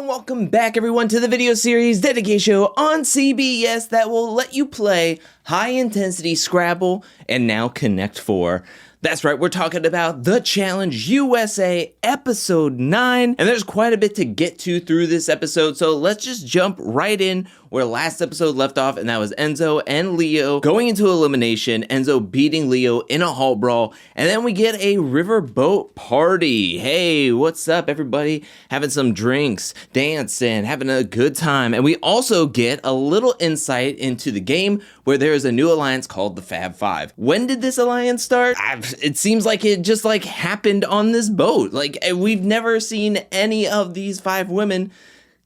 welcome back everyone to the video series dedication show on CBS that will let you play high intensity Scrabble and now Connect 4. That's right, we're talking about The Challenge USA episode 9, and there's quite a bit to get to through this episode, so let's just jump right in where last episode left off, and that was Enzo and Leo going into elimination, Enzo beating Leo in a hall brawl, and then we get a riverboat party. Hey, what's up everybody? Having some drinks, dancing, having a good time, and we also get a little insight into the game where there is a new alliance called the Fab Five. When did this alliance start? It seems like it just happened on this boat. We've never seen any of these 5 women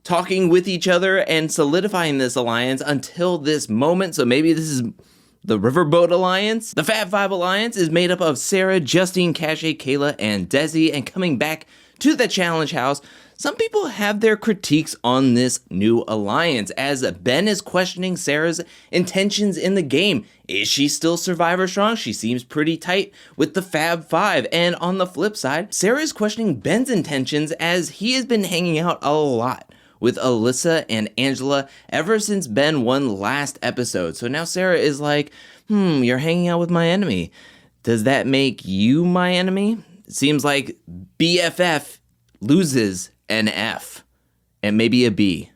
talking with each other and solidifying this alliance until this moment. So maybe this is the Riverboat Alliance. The Fab Five Alliance is made up of Sarah, Justine, Cache, Kayla, and Desi. And coming back to the challenge house, some people have their critiques on this new alliance, as Ben is questioning Sarah's intentions in the game. Is she still Survivor strong? She seems pretty tight with the Fab Five. And on the flip side, Sarah is questioning Ben's intentions as he has been hanging out a lot with Alyssa and Angela ever since Ben won last episode. So now Sarah is like, you're hanging out with my enemy. Does that make you my enemy? It seems like BFF loses an F and maybe a B.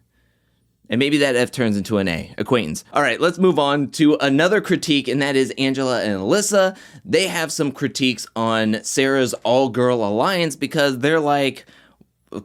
And maybe that F turns into an A, acquaintance. All right, let's move on to another critique, and that is Angela and Alyssa. They have some critiques on Sarah's all-girl alliance because they're like,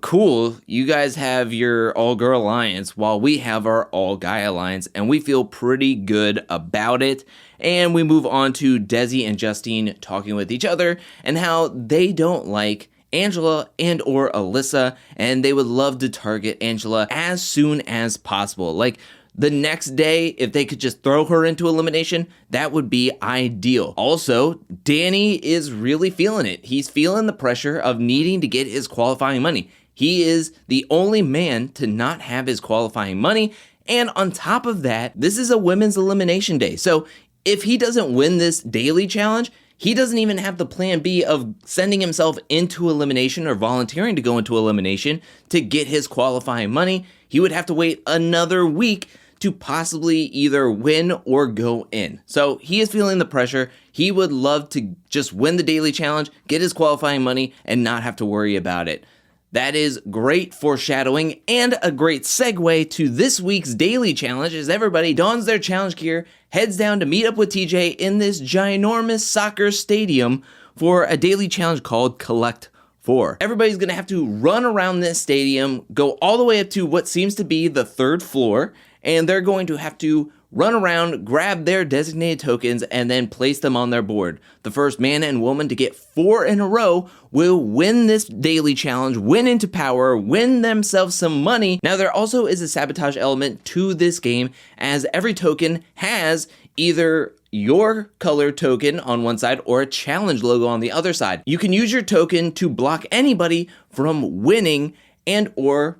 cool, you guys have your all-girl alliance while we have our all-guy alliance, and we feel pretty good about it. And we move on to Desi and Justine talking with each other and how they don't like Angela and or Alyssa, and they would love to target Angela as soon as possible. Like the next day, if they could just throw her into elimination, that would be ideal. Also, Danny is really feeling it. He's feeling the pressure of needing to get his qualifying money. He is the only man to not have his qualifying money. And on top of that, this is a women's elimination day. So if he doesn't win this daily challenge, he doesn't even have the plan B of sending himself into elimination or volunteering to go into elimination to get his qualifying money. He would have to wait another week to possibly either win or go in. So he is feeling the pressure. He would love to just win the daily challenge, get his qualifying money, and not have to worry about it. That is great foreshadowing and a great segue to this week's daily challenge as everybody dons their challenge gear, heads down to meet up with TJ in this ginormous soccer stadium for a daily challenge called Collect 4. Everybody's gonna have to run around this stadium, go all the way up to what seems to be the 3rd floor, and they're going to have to run around, grab their designated tokens, and then place them on their board. The first man and woman to get 4 in a row will win this daily challenge, win into power, win themselves some money. Now, there also is a sabotage element to this game, as every token has either your color token on one side or a challenge logo on the other side. You can use your token to block anybody from winning and or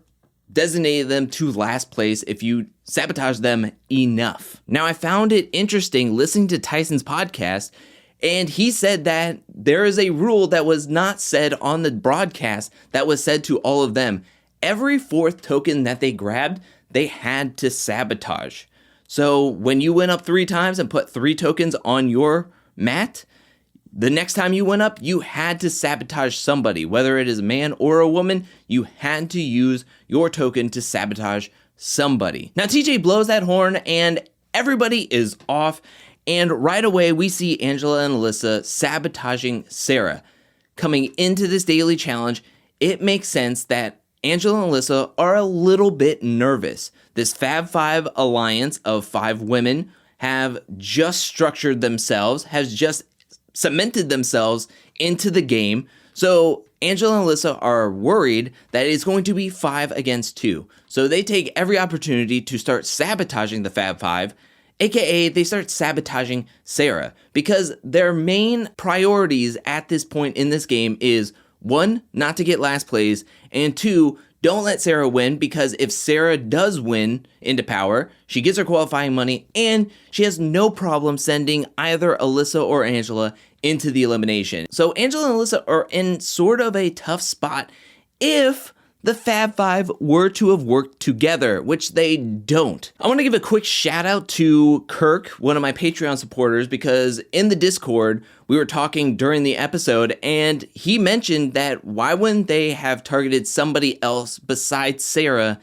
designate them to last place if you sabotage them enough. Now, I found it interesting listening to Tyson's podcast, and he said that there is a rule that was not said on the broadcast that was said to all of them. Every 4th token that they grabbed, they had to sabotage. So when you went up 3 times and put 3 tokens on your mat, the next time you went up, you had to sabotage somebody. Whether it is a man or a woman, you had to use your token to sabotage somebody. Now, TJ blows that horn and everybody is off. And right away, we see Angela and Alyssa sabotaging Sarah. Coming into this daily challenge, it makes sense that Angela and Alyssa are a little bit nervous. This Fab Five alliance of 5 women have just structured themselves, has just cemented themselves into the game. So Angela and Alyssa are worried that it's going to be 5 against 2. So they take every opportunity to start sabotaging the Fab Five, aka they start sabotaging Sarah, because their main priorities at this point in this game is 1, not to get last place, and 2, don't let Sarah win, because if Sarah does win into power, she gets her qualifying money, and she has no problem sending either Alyssa or Angela into the elimination. So Angela and Alyssa are in sort of a tough spot if the Fab Five were to have worked together, which they don't. I want to give a quick shout out to Kirk, one of my Patreon supporters, because in the Discord, we were talking during the episode, and he mentioned that why wouldn't they have targeted somebody else besides Sarah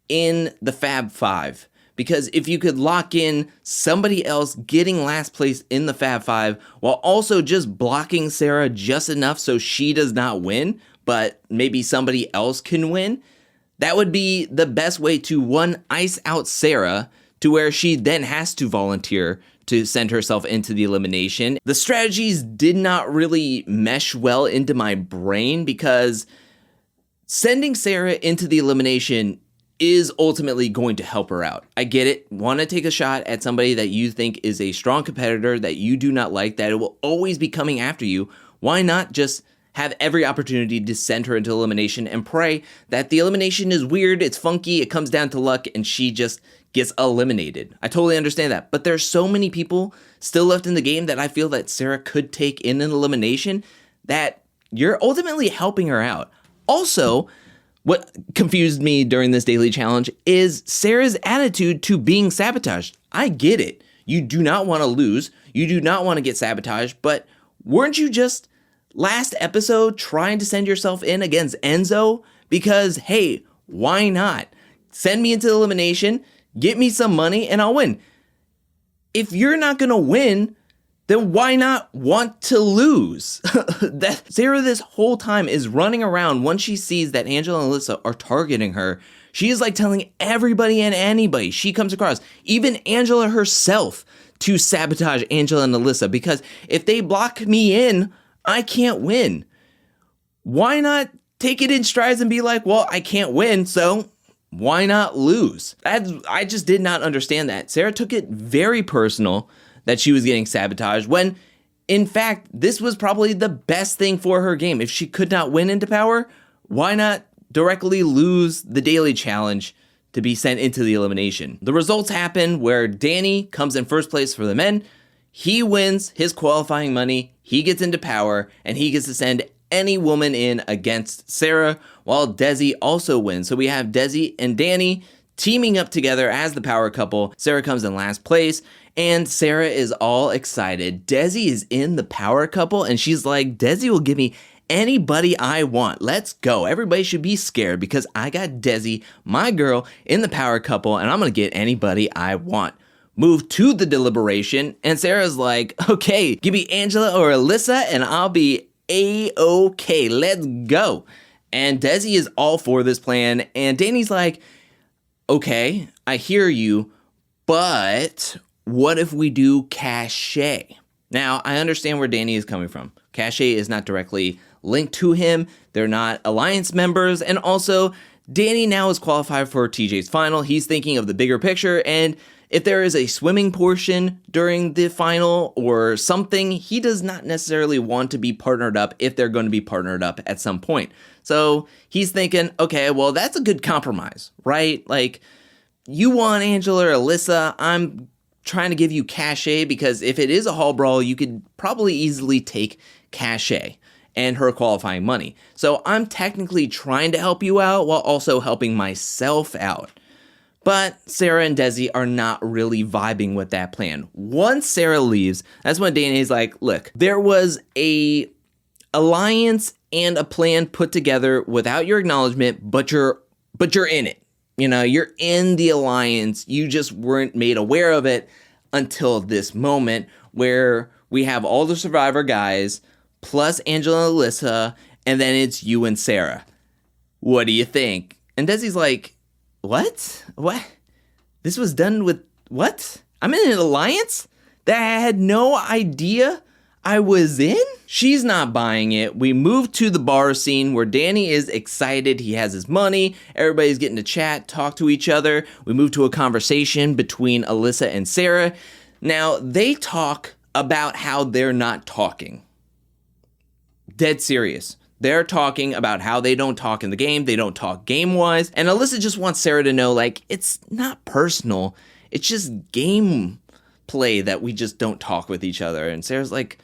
in the Fab Five? Because if you could lock in somebody else getting last place in the Fab Five while also just blocking Sarah just enough so she does not win, but maybe somebody else can win, that would be the best way to, one, ice out Sarah to where she then has to volunteer to send herself into the elimination. The strategies did not really mesh well into my brain because sending Sarah into the elimination is ultimately going to help her out. I get it. Want to take a shot at somebody that you think is a strong competitor that you do not like, that it will always be coming after you. Why not just have every opportunity to send her into elimination and pray that the elimination is weird, it's funky, it comes down to luck, and she just gets eliminated. I totally understand that. But there's so many people still left in the game that I feel that Sarah could take in an elimination that you're ultimately helping her out. Also, what confused me during this daily challenge is Sarah's attitude to being sabotaged. I get it. You do not want to lose. You do not want to get sabotaged, but weren't you just last episode trying to send yourself in against Enzo? Because, hey, why not? Send me into elimination, get me some money, and I'll win. If you're not going to win, then why not want to lose? That Sarah this whole time is running around once she sees that Angela and Alyssa are targeting her. She is like telling everybody and anybody she comes across, even Angela herself, to sabotage Angela and Alyssa, because if they block me in, I can't win. Why not take it in strides and be like, well, I can't win, so why not lose? I just did not understand that. Sarah took it very personal that she was getting sabotaged when, in fact, this was probably the best thing for her game. If she could not win into power, why not directly lose the daily challenge to be sent into the elimination? The results happen where Danny comes in first place for the men. He wins his qualifying money, he gets into power, and he gets to send any woman in against Sarah, while Desi also wins. So we have Desi and Danny teaming up together as the power couple. Sarah comes in last place, and Sarah is all excited. Desi is in the power couple, and she's like, Desi will give me anybody I want. Let's go. Everybody should be scared because I got Desi, my girl, in the power couple, and I'm going to get anybody I want. Move to the deliberation, and Sarah's like, okay, give me Angela or Alyssa, and I'll be A-okay. Let's go. And Desi is all for this plan, and Danny's like, okay, I hear you, but what if we do cachet? Now, I understand where Danny is coming from. Cachet is not directly linked to him. They're not alliance members. And also, Danny now is qualified for TJ's final. He's thinking of the bigger picture. And if there is a swimming portion during the final or something, he does not necessarily want to be partnered up if they're going to be partnered up at some point. So he's thinking, okay, well, that's a good compromise, right? Like, you want Angela or Alyssa, I'm trying to give you cachet because if it is a hall brawl, you could probably easily take cachet and her qualifying money. So I'm technically trying to help you out while also helping myself out. But Sarah and Desi are not really vibing with that plan. Once Sarah leaves, that's when Danny's like, look, there was a alliance and a plan put together without your acknowledgement, but you're in it. You know, you're in the alliance. You just weren't made aware of it until this moment where we have all the Survivor guys plus Angela and Alyssa, and then it's you and Sarah. What do you think? And Desi's like, what? What? This was done with what? I'm in an alliance that I had no idea I was in? She's not buying it. We move to the bar scene where Danny is excited. He has his money. Everybody's getting to chat, talk to each other. We move to a conversation between Alyssa and Sarah. Now, they talk about how they're not talking. Dead serious. They're talking about how they don't talk in the game. They don't talk game-wise. And Alyssa just wants Sarah to know, like, it's not personal. It's just game play that we just don't talk with each other. And Sarah's like,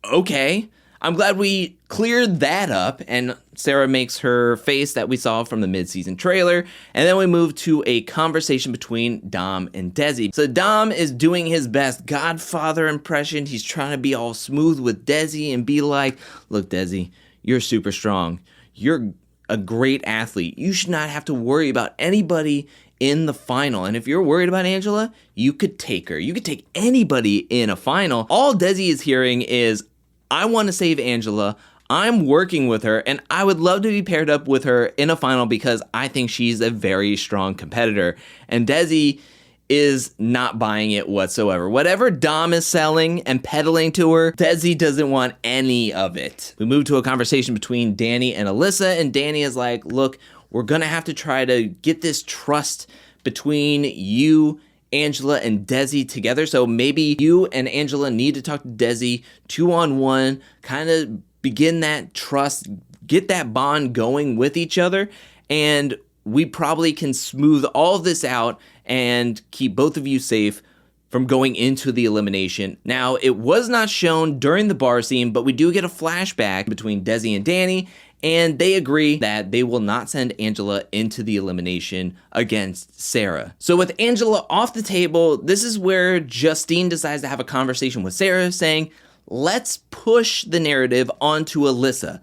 okay, I'm glad we cleared that up, and Sarah makes her face that we saw from the mid-season trailer, and then we move to a conversation between Dom and Desi. So Dom is doing his best Godfather impression. He's trying to be all smooth with Desi and be like, look, Desi, you're super strong. You're a great athlete. You should not have to worry about anybody in the final. And if you're worried about Angela, you could take her. You could take anybody in a final. All Desi is hearing is, I want to save Angela. I'm working with her, and I would love to be paired up with her in a final because I think she's a very strong competitor. And Desi is not buying it whatsoever. Whatever Dom is selling and peddling to her, Desi doesn't want any of it. We move to a conversation between Danny and Alyssa, and Danny is like, look, we're gonna have to try to get this trust between you, Angela, and Desi together. So maybe you and Angela need to talk to Desi 2-on-1, kind of begin that trust, get that bond going with each other, and we probably can smooth all of this out and keep both of you safe from going into the elimination. Now, it was not shown during the bar scene, but we do get a flashback between Desi and Danny, and they agree that they will not send Angela into the elimination against Sarah. So with Angela off the table, this is where Justine decides to have a conversation with Sarah saying, let's push the narrative onto Alyssa.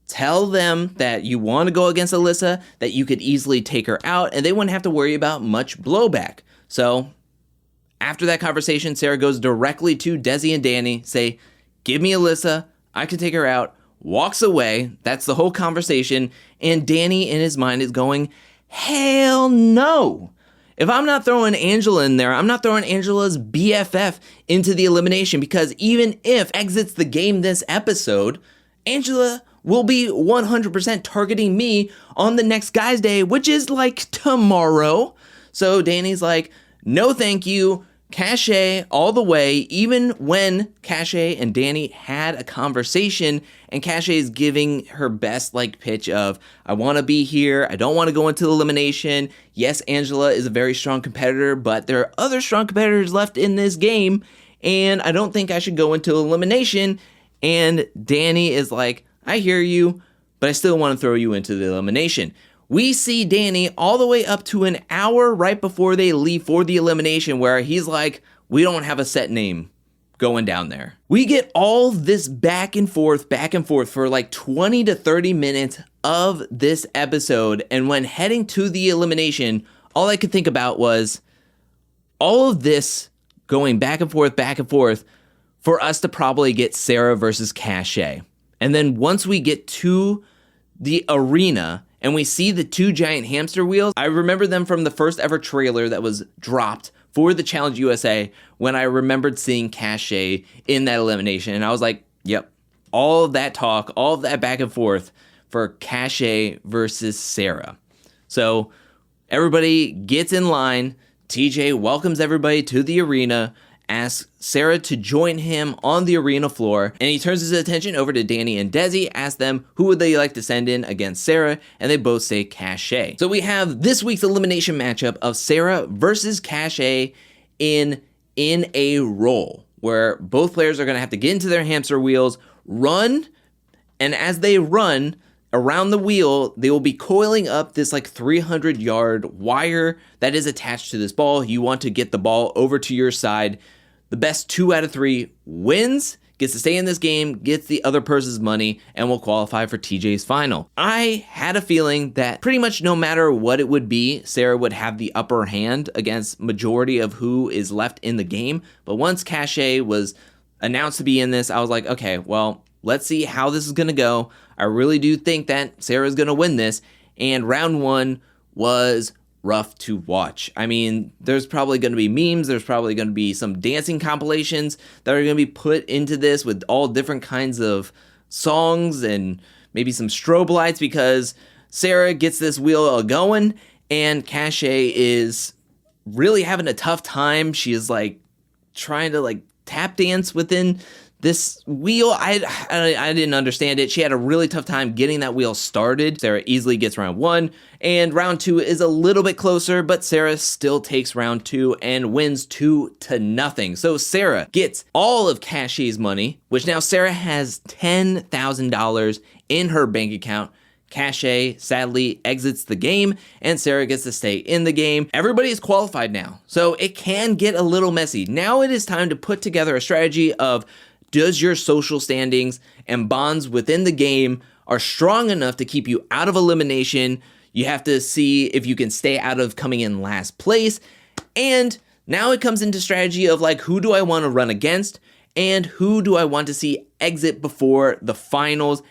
Tell them that you want to go against Alyssa, that you could easily take her out, and they wouldn't have to worry about much blowback. So after that conversation, Sarah goes directly to Desi and Danny, say, give me Alyssa, I can take her out, walks away. That's the whole conversation. And Danny in his mind is going, hell no. If I'm not throwing Angela in there, I'm not throwing Angela's BFF into the elimination, because even if exits the game this episode, Angela will be 100% targeting me on the next Guys Day, which is like tomorrow. So Danny's like, no thank you, Cachet all the way, even when Cachet and Danny had a conversation, and Cachet is giving her best pitch of, I want to be here, I don't want to go into elimination. Yes, Angela is a very strong competitor, but there are other strong competitors left in this game, and I don't think I should go into elimination. And Danny is like, I hear you, but I still want to throw you into the elimination. We see Danny all the way up to an hour right before they leave for the elimination, where he's like, we don't have a set name going down there. We get all this back and forth for 20 to 30 minutes of this episode. And when heading to the elimination, all I could think about was all of this going back and forth for us to probably get Sarah versus Cachet. And then once we get to the arena and we see the two giant hamster wheels, I remember them from the first ever trailer that was dropped for the Challenge USA, when I remembered seeing Cachet in that elimination. And I was like, yep, all of that talk, all of that back and forth for Cachet versus Sarah. So everybody gets in line. TJ welcomes everybody to the arena, asks Sarah to join him on the arena floor, and he turns his attention over to Danny and Desi, asks them who would they like to send in against Sarah, and they both say Cachet. So we have this week's elimination matchup of Sarah versus Cachet in a roll, where both players are going to have to get into their hamster wheels, run, and as they run around the wheel, they will be coiling up this 300-yard wire that is attached to this ball. You want to get the ball over to your side. The best 2 out of 3 wins, gets to stay in this game, gets the other person's money, and will qualify for TJ's final. I had a feeling that pretty much no matter what it would be, Sarah would have the upper hand against majority of who is left in the game. But once Cachet was announced to be in this, I was like, okay, well, let's see how this is going to go. I really do think that Sarah's going to win this. And round 1 was rough to watch. I mean, there's probably going to be memes. There's probably going to be some dancing compilations that are going to be put into this with all different kinds of songs and maybe some strobe lights, because Sarah gets this wheel going and Cachet is really having a tough time. She is trying to tap dance within This wheel, I didn't understand it. She had a really tough time getting that wheel started. Sarah easily gets round 1, and round 2 is a little bit closer, but Sarah still takes round 2 and wins 2-0. So Sarah gets all of Cashie's money, which now Sarah has $10,000 in her bank account. Cache sadly exits the game, and Sarah gets to stay in the game. Everybody is qualified now, so it can get a little messy. Now it is time to put together a strategy of, does your social standings and bonds within the game are strong enough to keep you out of elimination? You have to see if you can stay out of coming in last place. And now it comes into strategy of like, who do I want to run against and who do I want to see exit before the finals?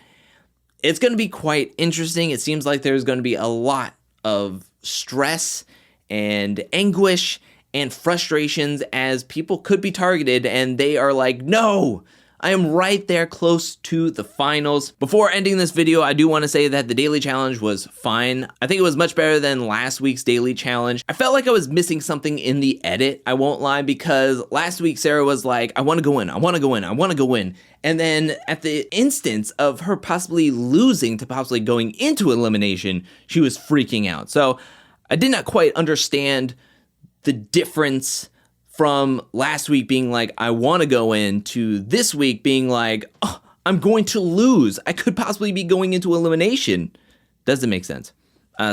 It's going to be quite interesting. It seems like there's going to be a lot of stress and anguish and frustrations as people could be targeted and they are like, no, I am right there close to the finals. Before ending this video, I do want to say that the daily challenge was fine. I think it was much better than last week's daily challenge. I felt like I was missing something in the edit, I won't lie, because last week Sarah was like, I want to go in, I want to go in, I want to go in. And then at the instance of her possibly losing to possibly going into elimination, she was freaking out. So I did not quite understand the difference from last week being like, I want to go in, to this week being like, oh, I'm going to lose. I could possibly be going into elimination. Doesn't make sense.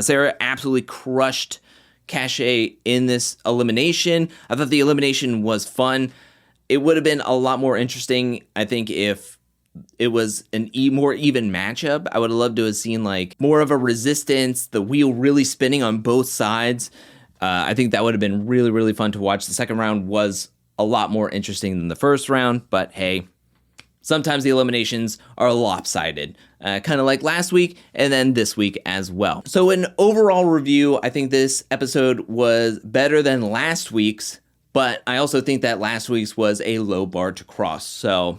Sarah absolutely crushed Cache in this elimination. I thought the elimination was fun. It would have been a lot more interesting, I think, if it was an more even matchup. I would have loved to have seen like more of a resistance, the wheel really spinning on both sides. I think that would have been really, really fun to watch. The second round was a lot more interesting than the first round, but hey, sometimes the eliminations are lopsided, kind of like last week and then this week as well. So in overall review, I think this episode was better than last week's, but I also think that last week's was a low bar to cross. So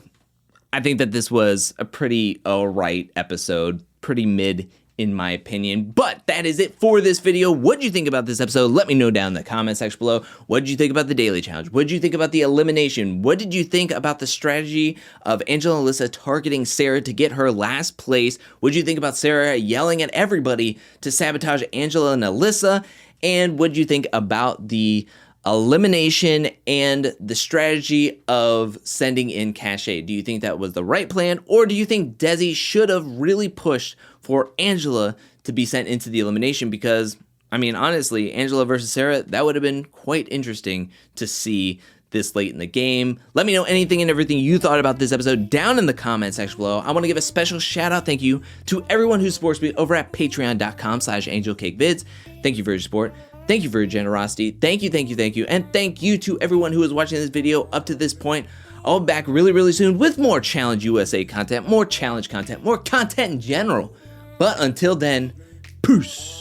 I think that this was a pretty alright episode, pretty mid in my opinion. But that is it for this video. What did you think about this episode? Let me know down in the comment section below. What did you think about the daily challenge? What did you think about the elimination? What did you think about the strategy of Angela and Alyssa targeting Sarah to get her last place? What did you think about Sarah yelling at everybody to sabotage Angela and Alyssa? And what did you think about the elimination and the strategy of sending in Cache? Do you think that was the right plan, or do you think Desi should have really pushed for Angela to be sent into the elimination? Because, I mean, honestly, Angela versus Sarah, that would have been quite interesting to see this late in the game. Let me know anything and everything you thought about this episode down in the comment section below. I want to give a special shout out, thank you to everyone who supports me over at patreon.com/angelcakevids. Thank you for your support. Thank you for your generosity. Thank you, thank you, thank you. And thank you to everyone who is watching this video up to this point. I'll be back really, really soon with more Challenge USA content, more challenge content, more content in general. But until then, peace.